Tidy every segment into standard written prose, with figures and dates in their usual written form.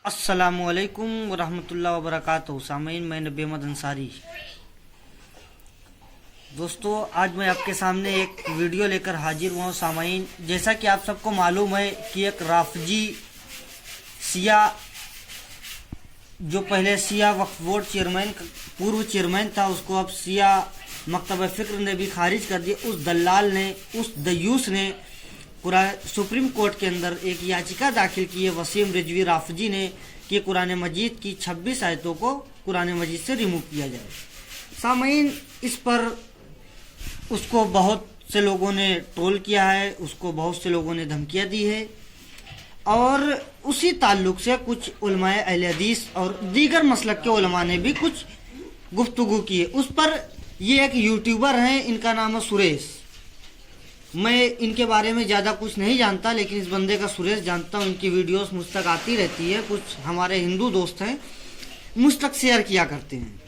अस्सलामु अलैकुम वरहमतुल्लाहि वबरकातुहू। सामीन, मैं नबी अहमद अंसारी। दोस्तों, आज मैं आपके सामने एक वीडियो लेकर हाजिर हुआ हूँ। सामीन, जैसा कि आप सबको मालूम है कि एक राफजी सिया, जो पहले सिया वक्फ बोर्ड चेयरमैन, पूर्व चेयरमैन था, उसको अब सिया मकतब फ़िक्र ने भी खारिज कर दिया। उस दलाल ने, उस दयूस ने सुप्रीम कोर्ट के अंदर एक याचिका दाखिल की है वसीम रिजवी राफजी ने कि कुरान मजीद की 26 आयतों को कुरान मजीद से रिमूव किया जाए। सामीन, इस पर उसको बहुत से लोगों ने ट्रोल किया है, उसको बहुत से लोगों ने धमकियां दी है, और उसी ताल्लुक से कुछ उलमाए अहले हदीस और दीगर मसलक के उलमा ने भी कुछ गुफ्तगू की है। उस पर ये एक यूट्यूबर हैं, इनका नाम है सुरेश। मैं इनके बारे में ज़्यादा कुछ नहीं जानता, लेकिन इस बंदे का सुरेश जानता हूँ। इनकी वीडियोस मुझ तक आती रहती है, कुछ हमारे हिंदू दोस्त हैं मुझ तक शेयर किया करते हैं।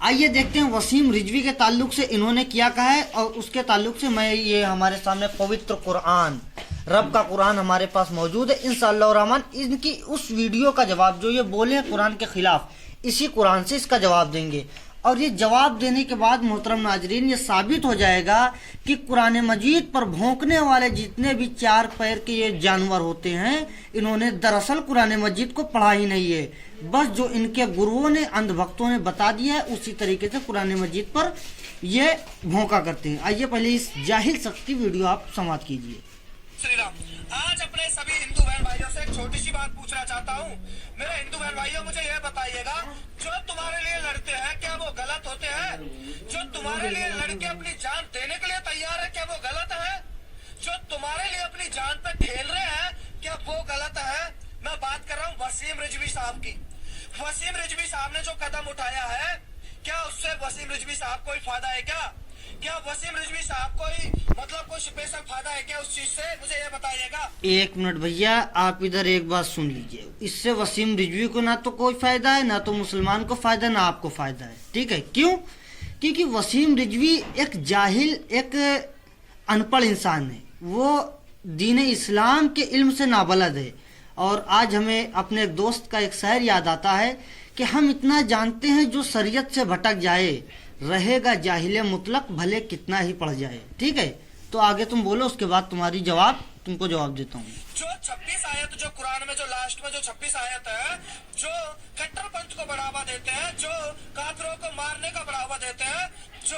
आइए देखते हैं वसीम रिजवी के ताल्लुक से इन्होंने क्या कहा है, और उसके ताल्लुक से मैं, ये हमारे सामने पवित्र कुरान, रब का कुरान हमारे पास मौजूद है। इंशाअल्लाह रहमान इनकी उस वीडियो का जवाब, जो ये बोले हैं कुरान के खिलाफ, इसी कुरान से इसका जवाब देंगे। और ये जवाब देने के बाद मोहतरम नाजरीन, ये साबित हो जाएगा कि कुरान मजीद पर भौंकने वाले जितने भी चार पैर के ये जानवर होते हैं, इन्होंने दरअसल कुरान मजीद को पढ़ा ही नहीं है। बस जो इनके गुरुओं ने, अंधभक्तों ने बता दिया है, उसी तरीके से कुरान मजीद पर ये भौंका करते हैं। आइए पहले इस जाहिल शख्स की वीडियो आप समाप्त कीजिए। श्री राम, आज अपने सभी हिंदू बहन भाइयों से एक छोटी सी बात पूछना चाहता हूँ। मेरे हिंदू बहन भाइयों, मुझे यह बताइएगा, जो तुम्हारे लिए लड़ते हैं क्या वो गलत होते हैं? जो तुम्हारे लिए लड़के अपनी जान देने के लिए तैयार है, क्या वो गलत है? जो तुम्हारे लिए अपनी जान पे खेल रहे हैं, क्या वो गलत है? मैं बात कर रहा हूँ वसीम रिजवी साहब की। वसीम रिजवी साहब ने जो कदम उठाया है, क्या उससे वसीम रिजवी साहब को फायदा है? क्या वसीम रिजवी साहब कोई स्पेशल फायदा है क्या उस चीज से? मुझे ये बताइएगा। एक मिनट भैया, आप इधर एक बात सुन लीजिए। इससे वसीम रिजवी को ना तो कोई फायदा है, ना तो मुसलमान को फायदा, ना आपको फायदा है। ठीक है, क्यों? क्योंकि वसीम रिजवी एक जाहिल, एक अनपढ़ इंसान है। वो दीन इस्लाम के इल्म से नाबलद है। और आज हमें अपने एक दोस्त का एक शायर याद आता है कि हम इतना जानते हैं, जो शरीयत से भटक जाए रहेगा जाहिल मुतलक, भले कितना ही पढ़ जाए। ठीक है, तो आगे तुम बोलो, उसके बाद तुमको जवाब देता हूँ। जो 26 आयत, जो कुरान में जो लास्ट में जो 26 आयत है, जो कट्टरपंथ को बढ़ावा देते हैं, जो काफिरों को मारने का बढ़ावा देते हैं, जो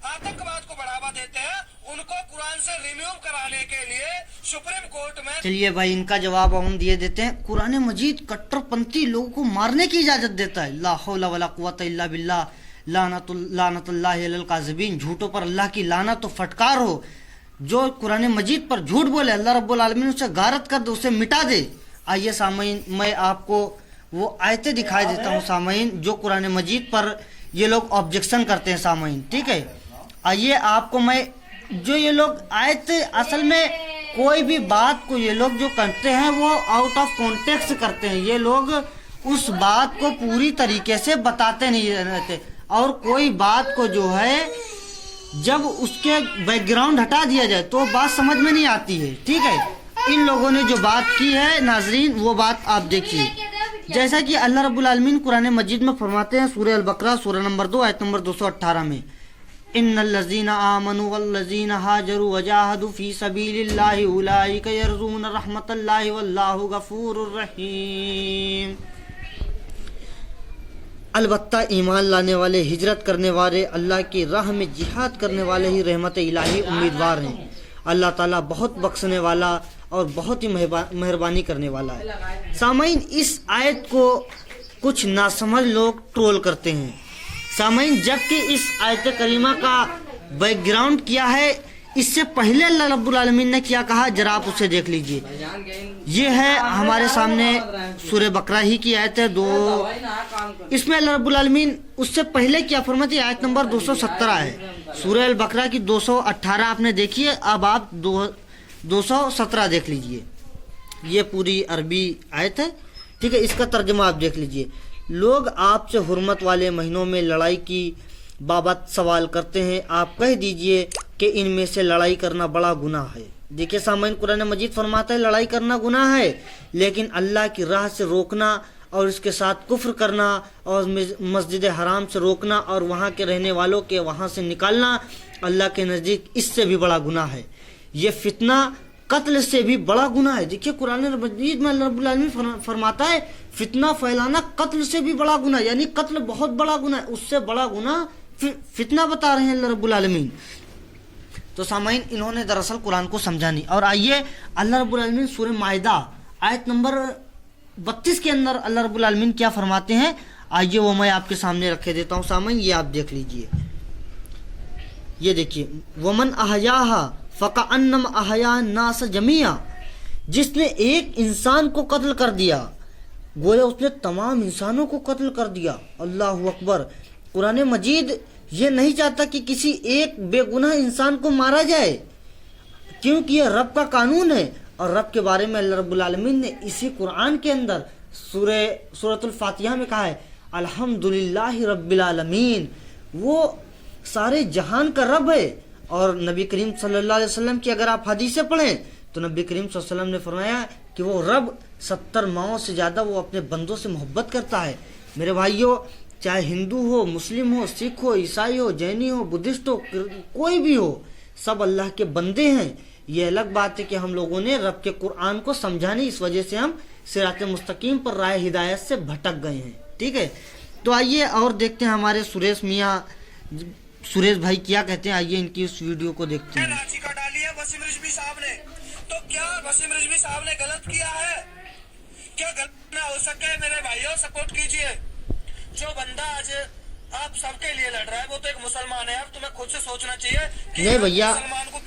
आतंकवाद को बढ़ावा देते हैं, उनको कुरान से रिमूव कराने के लिए सुप्रीम कोर्ट में। चलिए भाई, इनका जवाब हम दिए देते हैं। कुरान मजीद कट्टरपंथी लोगों को मारने की इजाजत देता है। ला हौला वला कुव्वता इल्ला बिल्लाह, लानतुल्लाहि अलल काज़िबीन। झूठों पर अल्लाह की लानत, तो फटकार हो। जो कुरान मजीद पर झूठ बोले, अल्लाह रब्बुल आलमीन उसे गारत कर दे, उसे मिटा दे। आइए सामीन, मैं आपको वो आयतें दिखाई देता हूँ सामीन, जो कुरान मजीद पर ये लोग ऑब्जेक्शन करते हैं सामीन। ठीक है, आइए आपको मैं, जो ये लोग आयत, असल में कोई भी बात को ये लोग जो करते हैं वो आउट ऑफ कॉन्टेक्स्ट करते हैं। ये लोग उस बात को पूरी तरीके से बताते नहीं रहते, और कोई बात को जो है जब उसके बैकग्राउंड हटा दिया जाए तो बात समझ में नहीं आती है। ठीक है, इन लोगों ने जो बात की है नाजरीन, वो बात आप देखिए। जैसा कि अल्लाह रब्बुल आलमीन कुरान मजीद में फरमाते हैं, सूरह अल बकरा सूरह नंबर 2 आयत नंबर 218 में, इन्नल्लज़ीना आमनु वल्लज़ीना हाजरू वजाहदू फी सबीलिल्लाहि उलाइका यरजून रहमतल्लाहि वल्लाहु गफूरुर रहीम। अलबत्ता ईमान लाने वाले, हिजरत करने वाले, अल्लाह की राह में जिहाद करने वाले ही रहमत इलाही उम्मीदवार हैं। अल्लाह ताला बहुत बख्शने वाला और बहुत ही मेहरबानी करने वाला है। सामीन, इस आयत को कुछ नासमझ लोग ट्रोल करते हैं सामीन, जबकि इस आयत करीमा का बैकग्राउंड क्या है, इससे पहले अल्लाह रब्बुल आलमीन ने क्या कहा, जरा आप उसे देख लीजिए। ये है हमारे सामने सूरह बकरा ही की आयत है 2। इसमें अल्लाह रब्बुल आलमीन उससे पहले क्या फरमाती है, आयत नंबर 217 है। सूरह अल बकरा की 218 आपने देखी है, अब आप 217 देख लीजिए। ये पूरी अरबी आयत है। ठीक है, इसका तर्जुमा आप देख लीजिए। लोग आपसे हुर्मत वाले महीनों में लड़ाई की बाबत सवाल करते हैं, आप कह दीजिए कि इनमें से लड़ाई करना बड़ा गुनाह है। देखिए सामईन, कुरान मजीद फरमाता है लड़ाई करना गुनाह है, लेकिन अल्लाह की राह से रोकना और इसके साथ कुफ्र करना और मस्जिद हराम से रोकना और वहाँ के रहने वालों के वहाँ से निकालना अल्लाह के नज़दीक इससे भी बड़ा गुनाह है। ये फितना कत्ल से भी बड़ा गुनाह है। देखिए कुरान मजीद में अल्लाह रब्बुल आलमीन फरमाता है फितना फैलाना कत्ल से भी बड़ा गुनाह, यानी कत्ल बहुत बड़ा गुनाह है, उससे बड़ा गुनाह फितना बता रहे हैं अल्लाह रब्बुल आलमीन। तो सामईन, इन्होंने दरअसल कुरान को समझा नहीं। और आइए अल्लाह रब्बुल आलमीन सूरह माइदा आयत नंबर 32 के अंदर अल्लाह रब्बुल आलमीन क्या फरमाते हैं, आइए वो मैं आपके सामने रखे देता हूँ सामईन, ये आप देख लीजिए। ये देखिए, वमन अहयाहा फकअन्नम अहया नास जमिया, जिसने एक इंसान को कत्ल कर दिया गोया उसने तमाम इंसानों को कत्ल कर दिया। अल्लाह अकबर। कुरान मजीद ये नहीं चाहता कि किसी एक बेगुनाह इंसान को मारा जाए, क्योंकि यह रब का कानून है। और रब के बारे में अल्लाह रब्बुल आलमीन ने इसी कुरान के अंदर सूरतुल फातिहा में कहा है अल्हम्दुलिल्लाहि रब्बिल आलमीन, वो सारे जहान का रब है। और नबी करीम सल्लल्लाहु अलैहि वसल्लम की अगर आप हदीसें पढ़ें तो नबी करीम सल्लल्लाहु अलैहि वसल्लम ने फरमाया कि वो रब 70 माओं से ज़्यादा वो अपने बंदों से मोहब्बत करता है। मेरे भाइयों, चाहे हिंदू हो, मुस्लिम हो, सिख हो, ईसाई हो, जैनी हो, बुद्धिस्ट हो, कोई भी हो, सब अल्लाह के बंदे हैं। ये अलग बात है कि हम लोगों ने रब के कुरान को समझा नहीं, इस वजह से हम सिरात मुस्तकीम पर राह हिदायत से भटक गए हैं। ठीक है, तो आइए और देखते हैं हमारे सुरेश भाई क्या कहते हैं। आइए इनकी उस वीडियो को देखते हैं। याचिका डाली है वसीम रिजवी साहब ने, तो क्या वसीम रिजवी साहब ने गलत किया है? क्या गलत ना हो सके? मेरे भाइयों सपोर्ट कीजिए। जो बंदा आज आप सबके लिए लड़ रहा है वो तो एक मुसलमान है। यार तुम्हें खुद से सोचना चाहिए कि नहीं भैया,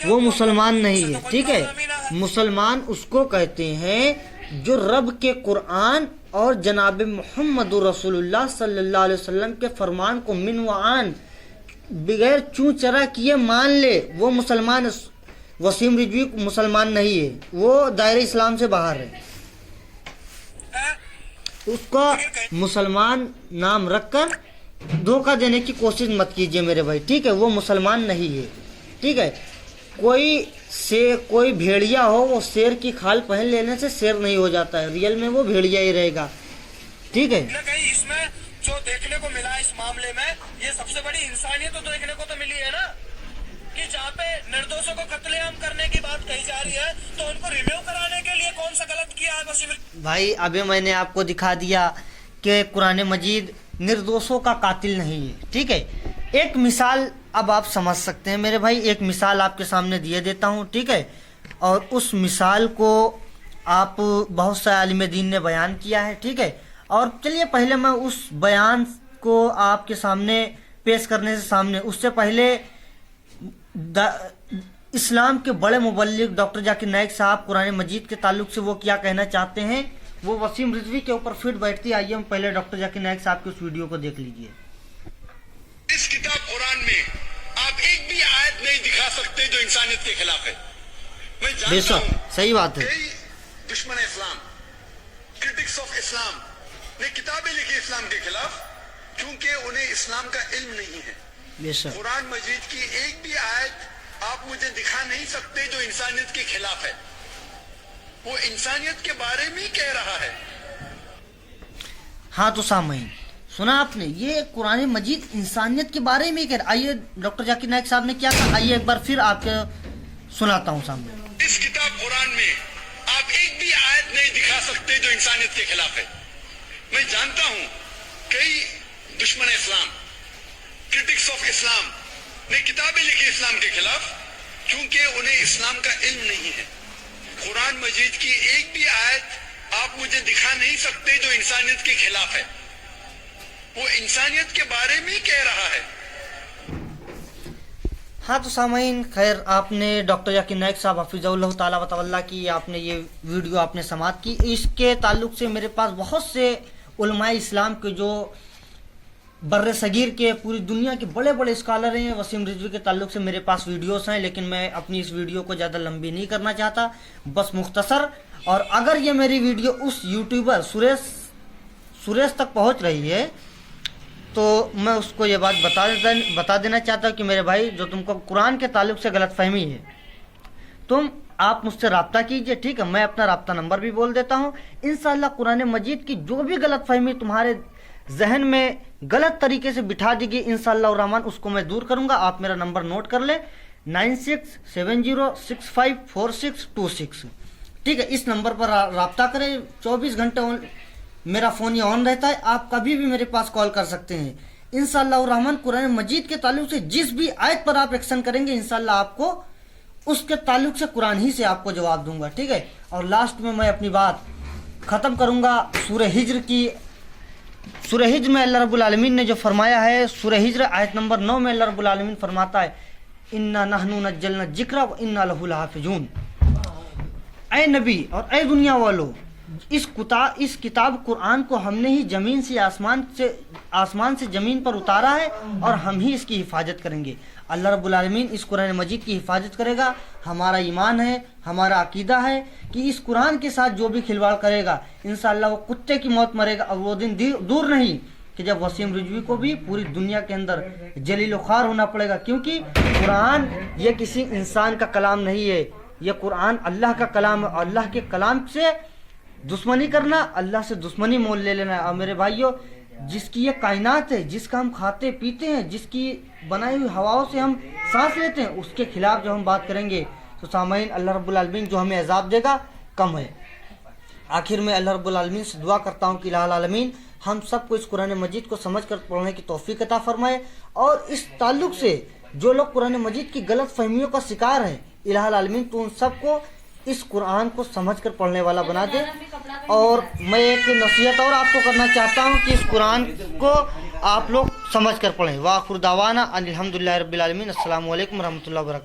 वो मुसलमान नहीं है। ठीक है, है। मुसलमान उसको कहते हैं जो रब के कुरान और जनाब मोहम्मद रसूलुल्लाह सल्लल्लाहु अलैहि वसल्लम के फरमान को मिन व आन बगैर चूं चरा किए मान ले, वो मुसलमान। वसीम रिजवी मुसलमान नहीं है, वो दायरे इस्लाम से बाहर है। उसका मुसलमान नाम रखकर धोखा देने की कोशिश मत कीजिए मेरे भाई। ठीक है, वो मुसलमान नहीं है। ठीक है, कोई भेड़िया हो, वो शेर की खाल पहन लेने से शेर नहीं हो जाता है, रियल में वो भेड़िया ही रहेगा। ठीक है, कहीं इसमें जो देखने को मिला इस मामले में, ये सबसे बड़ी इंसानियत तो देखने को तो मिली है ना, कि जहाँ पे निर्दोषों को कत्लेआम करने की बात कही जा रही है, तो उनको रिव्यू कराने के लिए कौन सा गलत किया है वसीम भाई? अभी मैंने आपको दिखा दिया कि कुरान मजीद निर्दोषों का कातिल नहीं है। ठीक है, एक मिसाल अब आप समझ सकते हैं मेरे भाई, एक मिसाल आपके सामने दिए देता हूँ। ठीक है, और उस मिसाल को आप बहुत से आलिम दीन ने बयान किया है। ठीक है, और चलिए पहले मैं उस बयान को आपके सामने पेश करने से उससे पहले इस्लाम के बड़े मुबल्लिग डॉक्टर जाकिर नाइक साहब कुरान मजीद के ताल्लुक से वो क्या कहना चाहते हैं, वो वसीम रिजवी के ऊपर फिट बैठती है। आइए हम पहले डॉक्टर जाकिर नाइक साहब की उस वीडियो को देख लीजिए। इस किताब कुरान में आप एक भी आयत नहीं दिखा सकते जो इंसानियत के खिलाफ है। मैं जानता हूं, सही बात है। कई दुश्मन इस्लाम, क्रिटिक्स ऑफ इस्लाम ने किताबें लिखी इस्लाम के खिलाफ, क्योंकि उन्हें इस्लाम का इल्म नहीं है। कुरान मजीद की एक भी आयत आप मुझे दिखा नहीं सकते जो इंसानियत के खिलाफ है। वो इंसानियत के बारे में ही कह रहा है। हाँ तो सामईन, सुना आपने, ये कुरान मजीद इंसानियत के बारे में कह रहा। आइए डॉक्टर जाकिर नाइक साहब ने क्या कहा, आइए एक बार फिर आपके सुनाता हूँ सामने। इस किताब कुरान में आप एक भी आयत नहीं दिखा सकते जो इंसानियत के खिलाफ है। मैं जानता हूं कई दुश्मन इस्लाम, क्रिटिक्स ऑफ इस्लाम ने किताबें लिखी इस्लाम के खिलाफ, क्योंकि उन्हें इस्लाम का इल्म नहीं है। कुरान मजीद की एक भी आयत आप मुझे दिखा नहीं सकते जो इंसानियत के खिलाफ है। वो इंसानियत के बारे में ही कह रहा है। हाँ तो सामईन, खैर आपने डॉक्टर जाकिर नाइक साहब हफिज़हुल्लाह ताला व तवल्ला की आपने ये वीडियो आपने समाप्त की। इसके ताल्लुक से मेरे पास बहुत से उलमाए इस्लाम के जो बर्रे सगीर के पूरी दुनिया के बड़े बड़े स्कॉलर हैं, वसीम रिजवी के ताल्लुक से मेरे पास वीडियोस हैं, लेकिन मैं अपनी इस वीडियो को ज़्यादा लंबी नहीं करना चाहता, बस मुख्तसर। और अगर ये मेरी वीडियो उस यूट्यूबर सुरेश तक पहुंच रही है तो मैं उसको ये बात बता देना चाहता हूँ कि मेरे भाई, जो तुमको कुरान के ताल्लुक से गलत फहमी है, तुम आप मुझसे रब्ता कीजिए, ठीक है। मैं अपना रब्ता नंबर भी बोल देता हूँ। इंशाअल्लाह कुरान मजीद की जो भी गलत फहमी तुम्हारे जहन में गलत तरीके से बिठा दी गई, इंशाअल्लाह रहमान उसको मैं दूर करूँगा। आप मेरा नंबर नोट कर ले, 9670654626, ठीक है। इस नंबर पर रब्ता करें। 24 घंटे मेरा फ़ोन ये ऑन रहता है, आप कभी भी मेरे पास कॉल कर सकते हैं। इंशाअल्लाह रहमान कुरान मजीद के ताल्लुक से जिस भी आयत पर आप एक्शन करेंगे, इंशाअल्लाह आपको उसके ताल्लुक से कुरान ही से आपको जवाब दूंगा, ठीक है। और लास्ट में मैं अपनी बात ख़त्म करूंगा सूरह हिज्र की। सूरह हिज्र में अल्लाह रब्बुल आलमीन ने जो फरमाया है, सूरह हिज्र आयत नंबर 9 में अल्लाह रब्बुल आलमीन फरमाता है, इन्ना नहनु नज्जलना जिक्रा व इन्ना लहु लहाफिजून। ऐ नबी और ऐ दुनिया वालों, इस किताब कुरान को हमने ही जमीन से आसमान से जमीन पर उतारा है और हम ही इसकी हिफाजत करेंगे। अल्लाह रब्बुल आलमीन इस कुरान मजीद की हिफाजत करेगा। हमारा ईमान है, हमारा अकीदा है कि इस कुरान के साथ जो भी खिलवाड़ करेगा, इंशाअल्लाह वो कुत्ते की मौत मरेगा। और वो दिन दूर नहीं कि जब वसीम रिजवी को भी पूरी दुनिया के अंदर जलील ख्वार होना पड़ेगा, क्योंकि कुरान ये किसी इंसान का कलाम नहीं है, ये कुरान अल्लाह का कलाम है। अल्लाह के कलाम से दुश्मनी करना, अल्लाह से दुश्मनी मोल ले लेना है। और मेरे भाइयों, जिसकी ये कायनात है, जिसका हम खाते पीते हैं, जिसकी बनाई हुई हवाओं से हम सांस लेते हैं, उसके खिलाफ जब हम बात करेंगे तो सामईन अल्लाह रब्बुल आलमीन जो हमें अज़ाब देगा कम है। आखिर में अल्लाह रब्बुल आलमीन से दुआ करता हूँ कि इलाहुल आलमीन हम सबको इस कुरान मजीद को समझ कर पढ़ने की तौफीक अता फरमाए। और इस ताल्लुक से जो लोग कुरान मजीद की गलत फहमियों का शिकार हैं, इलाहुल आलमीन तो उन सबको इस कुरान को समझकर पढ़ने वाला बना दे। और मैं एक नसीहत और आपको करना चाहता हूँ कि इस कुरान को आप लोग समझ कर पढ़ें। वाखिर दावाना अनिल हम्दुलिल्लाहि रब्बिल आलमीन। अस्सलामु अलैकुम रहमतुल्लाहि व बरकातहू।